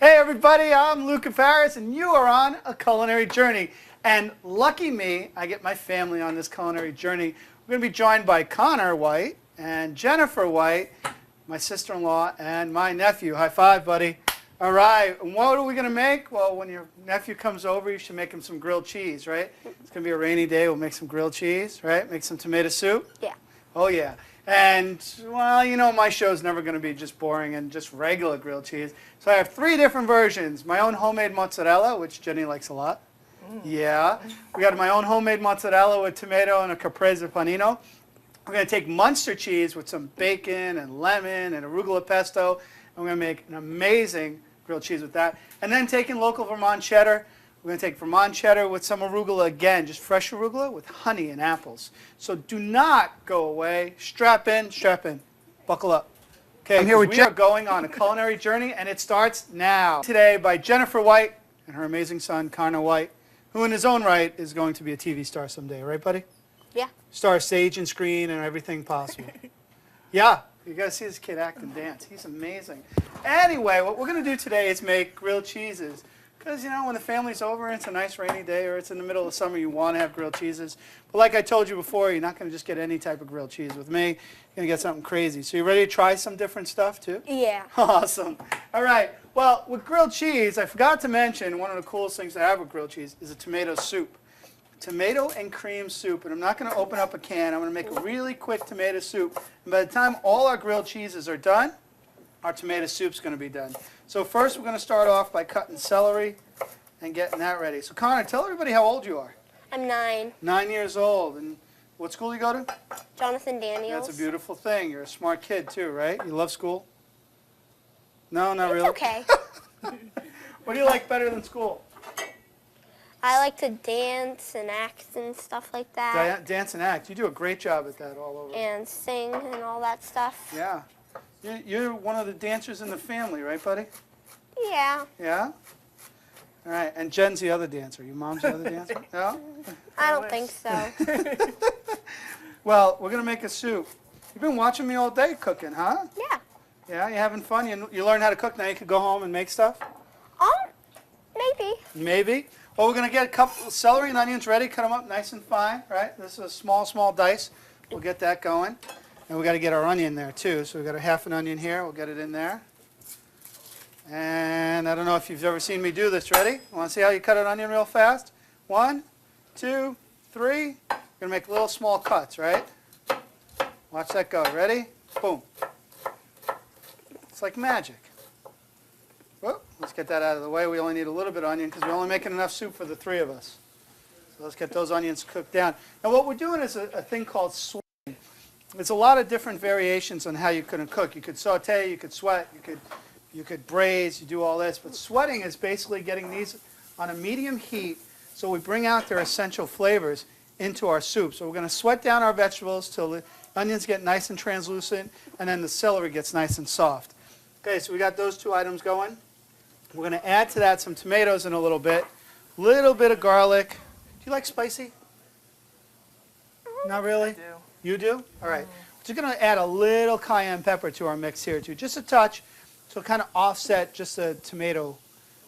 Hey everybody, I'm Luca Paris and you are on a culinary journey. And lucky me, I get my family on this culinary journey. We're going to be joined by Connor White and Jennifer White, my sister-in-law, and my nephew. High five, buddy. All right, and what are we going to make? Well, when your nephew comes over, you should make him some grilled cheese, right? It's going to be a rainy day. We'll make some grilled cheese, right? Make some tomato soup. Yeah. Oh, yeah. And, well, you know, my show's never going to be just boring and just regular grilled cheese. So I have 3 different versions. My own homemade mozzarella, which Jenny likes a lot. Yeah. We got my own homemade mozzarella with tomato and a caprese panino. We're going to take Munster cheese with some bacon and lemon and arugula pesto. And we're going to make an amazing grilled cheese with that. And then taking local Vermont cheddar. We're going to take Vermont cheddar with some arugula again, just fresh arugula with honey and apples. So do not go away. Strap in, buckle up. Okay, I'm here with we are going on a culinary journey, and it starts now. Today by Jennifer White and her amazing son, Connor White, who in his own right is going to be a TV star someday, right, buddy? Yeah. Star stage and screen and everything possible. Yeah, you got to see this kid act and dance. He's amazing. Anyway, what we're going to do today is make grilled cheeses. Because, you know, when the family's over and it's a nice rainy day or it's in the middle of summer, you want to have grilled cheeses. But like I told you before, you're not going to just get any type of grilled cheese with me. You're going to get something crazy. So you ready to try some different stuff, too? Yeah. Awesome. All right. Well, with grilled cheese, I forgot to mention one of the coolest things I have with grilled cheese is a tomato soup. Tomato and cream soup. And I'm not going to open up a can. I'm going to make a really quick tomato soup. And by the time all our grilled cheeses are done, our tomato soup's going to be done. So first we're going to start off by cutting celery and getting that ready. So Connor, tell everybody how old you are. I'm 9. 9 years old. And what school you go to? Jonathan Daniels. That's a beautiful thing. You're a smart kid too, right? You love school? No, not really? Okay. What do you like better than school? I like to dance and act and stuff like that. Dance and act. You do a great job at that all over. And sing and all that stuff. Yeah. You're one of the dancers in the family, right, buddy? Yeah. Yeah? All right. And Jen's the other dancer. Your mom's the other dancer? Yeah? I don't think so. Well, we're going to make a soup. You've been watching me all day cooking, huh? Yeah. Yeah? You having fun? You learned how to cook. Now you can go home and make stuff? Maybe. Maybe. Well, we're going to get a couple of celery and onions ready. Cut them up nice and fine, right? This is a small dice. We'll get that going. And we got to get our onion there too. So we've got a half an onion here. We'll get it in there. And I don't know if you've ever seen me do this. Ready? Want to see how you cut an onion real fast? 1, 2, 3. You're going to make little small cuts, right? Watch that go. Ready? Boom. It's like magic. Whoop. Let's get that out of the way. We only need a little bit of onion because we're only making enough soup for the 3 of us. So let's get those onions cooked down. Now what we're doing is a thing called sweating. There's a lot of different variations on how you can cook. You could saute, you could sweat, you could braise, you do all this. But sweating is basically getting these on a medium heat so we bring out their essential flavors into our soup. So we're going to sweat down our vegetables till the onions get nice and translucent and then the celery gets nice and soft. Okay, so we got those 2 items going. We're going to add to that some tomatoes in a little bit of garlic. Do you like spicy? Not really? I do. You do? All right. We're going to add a little cayenne pepper to our mix here too, just a touch, so kind of offset just the tomato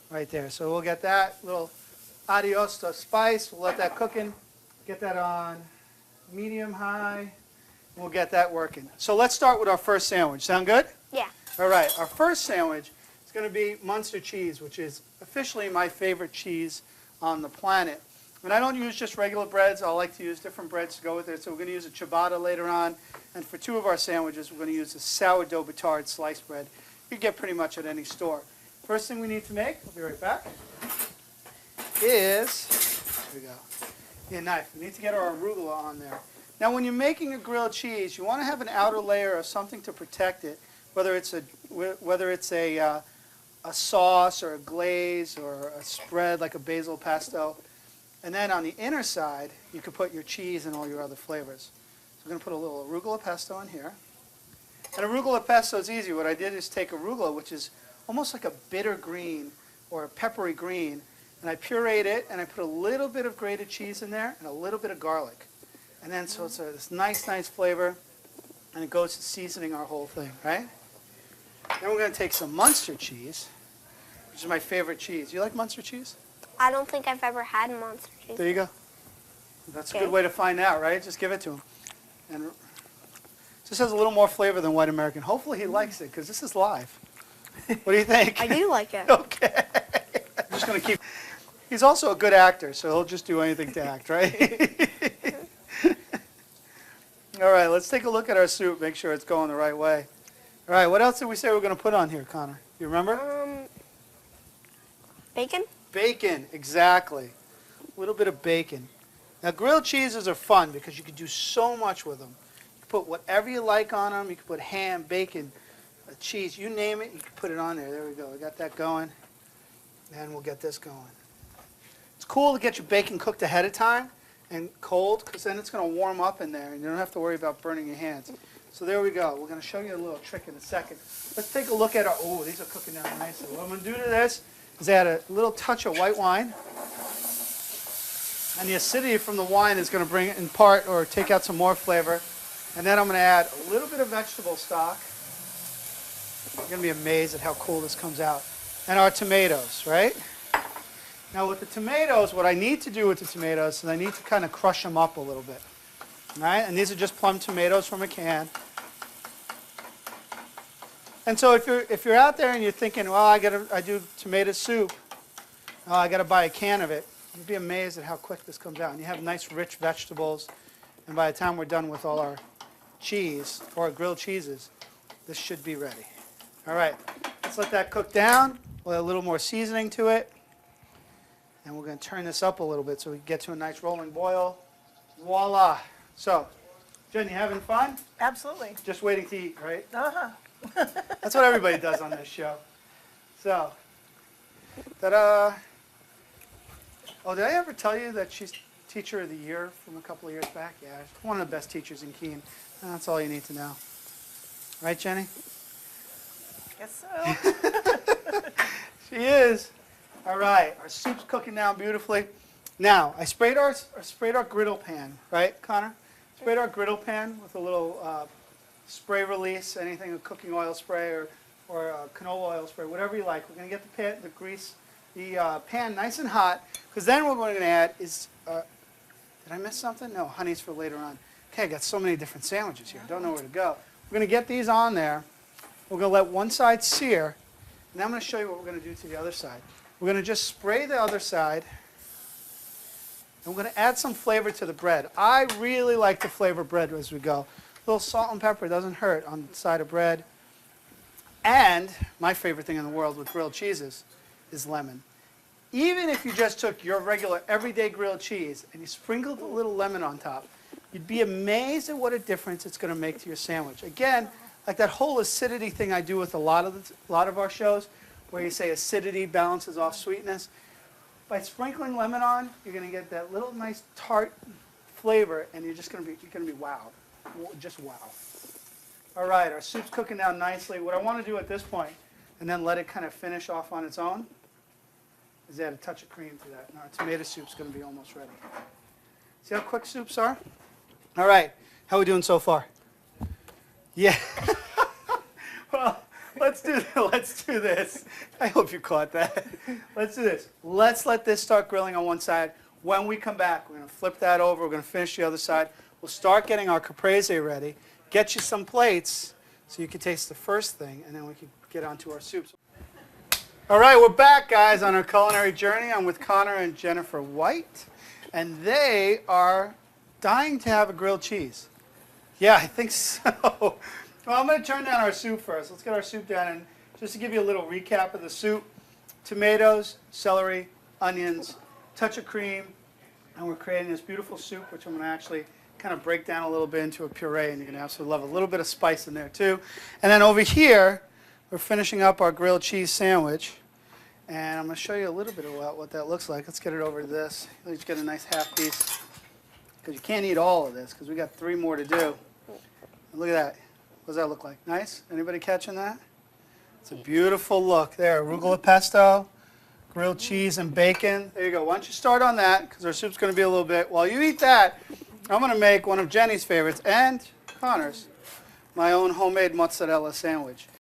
right there. So we'll get that little adios to spice. We'll let that cook in. Get that on medium high. We'll get that working. So let's start with our first sandwich. Sound good? Yeah. All right. Our first sandwich is going to be Munster cheese, which is officially my favorite cheese on the planet. And I don't use just regular breads. I like to use different breads to go with it. So we're going to use a ciabatta later on. And for 2 of our sandwiches, we're going to use a sourdough batard sliced bread. You can get pretty much at any store. First thing we need to make, I'll be right back, is, here we go, a knife. We need to get our arugula on there. Now when you're making a grilled cheese, you want to have an outer layer of something to protect it, whether it's a sauce or a glaze or a spread like a basil pesto. And then on the inner side, you could put your cheese and all your other flavors. So we're going to put a little arugula pesto in here. And arugula pesto is easy. What I did is take arugula, which is almost like a bitter green or a peppery green, and I pureed it, and I put a little bit of grated cheese in there and a little bit of garlic. And then so it's this nice flavor, and it goes to seasoning our whole thing, right? Then we're going to take some Munster cheese, which which is my favorite cheese. You like Munster cheese? I don't think I've ever had monster cheese. There you go. That's a Okay. good way to find out, right? Just give it to him. And this has a little more flavor than White American. Hopefully he likes it, because this is live. What do you think? I do like it. Okay. I'm just going to keep... He's also a good actor, so he'll just do anything to act, right? All right, let's take a look at our soup, make sure it's going the right way. All right, what else did we say we were going to put on here, Connor? You remember? Bacon? Bacon, exactly. A little bit of bacon. Now, grilled cheeses are fun because you can do so much with them. You put whatever you like on them. You can put ham, bacon, cheese, you name it, you can put it on there. There we go. We got that going. And we'll get this going. It's cool to get your bacon cooked ahead of time and cold, because then it's going to warm up in there and you don't have to worry about burning your hands. So there we go. We're going to show you a little trick in a second. Let's take a look at our, oh, these are cooking down nicely. What I'm going to do to this is add a little touch of white wine. And the acidity from the wine is going to bring it in part or take out some more flavor. And then I'm going to add a little bit of vegetable stock. You're going to be amazed at how cool this comes out. And our tomatoes, right? Now with the tomatoes, what I need to do with the tomatoes is I need to kind of crush them up a little bit. All right? And these are just plum tomatoes from a can. And so if you're out there and you're thinking, well, I do tomato soup, oh, I got to buy a can of it. You'd be amazed at how quick this comes out. And you have nice, rich vegetables. And by the time we're done with all our cheese, or our grilled cheeses, this should be ready. All right, let's let that cook down. We'll add a little more seasoning to it. And we're going to turn this up a little bit so we can get to a nice rolling boil. Voila. So, Jen, you having fun? Absolutely. Just waiting to eat, right? Uh-huh. That's what everybody does on this show. So, ta-da. Oh, did I ever tell you that she's Teacher of the Year from a couple of years back? Yeah, one of the best teachers in Keene. That's all you need to know. Right, Jenny? Guess so. She is. All right, our soup's cooking down beautifully. Now, I sprayed our griddle pan, right, Connor? Sprayed our griddle pan with a little spray release, anything, a cooking oil spray or a canola oil spray, whatever you like. We're going to get the pan nice and hot, because then what we're going to add is, did I miss something? No, honey's for later on. Okay, I got so many different sandwiches here. Don't know where to go. We're going to get these on there. We're going to let one side sear, and then I'm going to show you what we're going to do to the other side. We're going to just spray the other side, and we're going to add some flavor to the bread. I really like to flavor bread as we go. A little salt and pepper doesn't hurt on the side of bread. And my favorite thing in the world with grilled cheeses is lemon. Even if you just took your regular everyday grilled cheese and you sprinkled a little lemon on top, you'd be amazed at what a difference it's going to make to your sandwich. Again, like that whole acidity thing I do with a lot of our shows, where you say acidity balances off sweetness. By sprinkling lemon on, you're going to get that little nice tart flavor, and you're going to be wowed. Just wow. All right, our soup's cooking down nicely. What I want to do at this point, and then let it kind of finish off on its own, is add a touch of cream to that. And our tomato soup's going to be almost ready. See how quick soups are? All right, how are we doing so far? Yeah. Well, let's do this. I hope you caught that. Let's do this. Let's let this start grilling on one side. When we come back, we're going to flip that over. We're going to finish the other side. We'll start getting our caprese ready. Get you some plates so you can taste the first thing, and then we can get on to our soups. All right, we're back, guys, on our culinary journey. I'm with Connor and Jennifer White, and they are dying to have a grilled cheese. Yeah, I think so. Well, I'm going to turn down our soup first. Let's get our soup down, and just to give you a little recap of the soup, tomatoes, celery, onions, touch of cream, and we're creating this beautiful soup, which I'm going to actually kind of break down a little bit into a puree, and you're going to absolutely love a little bit of spice in there too. And then over here, we're finishing up our grilled cheese sandwich, and I'm going to show you a little bit about what that looks like. Let's get it over to this. Let's get a nice half piece, because you can't eat all of this, because we got 3 more to do. And look at that. What does that look like? Nice? Anybody catching that? It's a beautiful look. There, arugula pesto, grilled cheese and bacon. There you go. Why don't you start on that, because our soup's going to be a little bit. While you eat that, I'm going to make one of Jenny's favorites and Connor's, my own homemade mozzarella sandwich.